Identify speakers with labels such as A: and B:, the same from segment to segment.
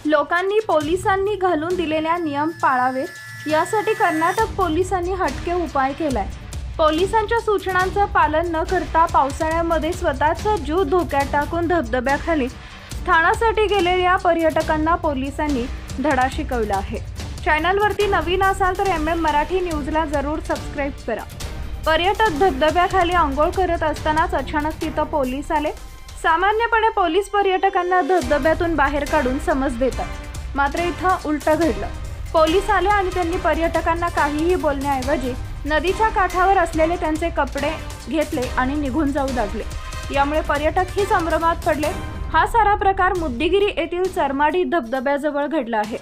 A: लोकांनी पोलिसांनी घालून दिलेल्या नियम पाळावेत यासाठी कर्नाटक पोलिसांनी हटके उपाय केलाय। पोलिसांच्या सूचनांचं पालन न करता पावसाळ्यामध्ये स्वतःचा जीव धोक्यात टाकून धबधब्याखाली स्थानासाठी गेलेल्या पर्यटकांना पोलिसांनी धडा शिकवला आहे। चॅनलवरती नवीन असाल तर MM मराठी न्यूजला जरूर सबस्क्राइब करा। पर्यटक धबधब्याखाली अंघोळ करत असतानाच अचानक तिथं पोलीस आले। सामान्यपणे पोलीस पर्यटकांना धबधब्यातून बाहेर काढून समज देतात, मात्र इथं उलटं घडलं। पोलीस आले आणि त्यांनी पर्यटकांना काहीही बोलण्याऐवजी नदीच्या काठावर असलेले त्यांचे कपडे घेतले आणि निघून जाऊ लागले। यामुळे पर्यटक ही संभ्रमात पडले। हा सारा प्रकार मुद्दिगिरी येथील चरमाडी धबधब्याजवळ घडला आहे।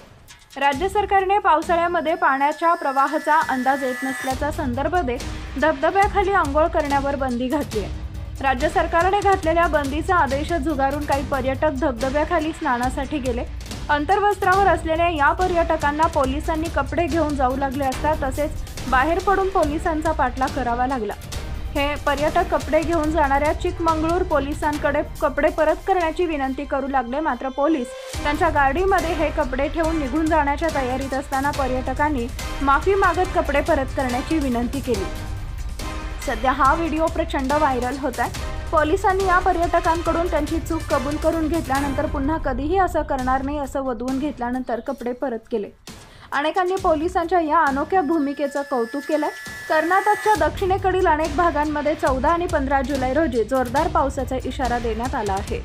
A: राज्य सरकारने पावसाळ्यामध्ये पाण्याच्या प्रवाहाचा अंदाज येत नसल्याचा संदर्भ देत धबधब्याखाली अंघोळ करण्यावर बंदी घातली आहे। राज्य सरकारने घातलेल्या बंदीचा आदेश झुगारून काही पर्यटक धबधब्याखाली स्नानासाठी गेले। अंतर्वस्त्रावर असलेल्या या पर्यटकांना पोलिसांनी कपडे घेऊन जाऊ लागले असता तसेच बाहेर पडून पोलिसांचा पाठलाग करावा लागला। हे पर्यटक कपडे घेऊन जाणाऱ्या चिकमंगळूर पोलिसांकडे कपडे परत करण्याची विनंती करू लागले, मात्र पोलीस त्यांच्या गाडीमध्ये हे कपडे ठेवून निघून जाण्याच्या तयारीत असताना पर्यटकांनी माफी मागत कपडे परत करण्याची विनंती केली। सध्या हा व्हिडिओ प्रचंड व्हायरल होत आहे। पोलिसांनी या पर्यटकांकडून त्यांची चूक कबूल करून घेतल्यानंतर पुन्हा कधीही असं करणार नाही असं वदवून घेतल्यानंतर कपडे परत केले। अनेकांनी पोलिसांच्या या अनोख्या भूमिकेचं कौतुक केलंय। कर्नाटकच्या दक्षिणेकडील अनेक भागांमध्ये 14 आणि 15 जुलै रोजी जोरदार पावसाचा इशारा देण्यात आला आहे।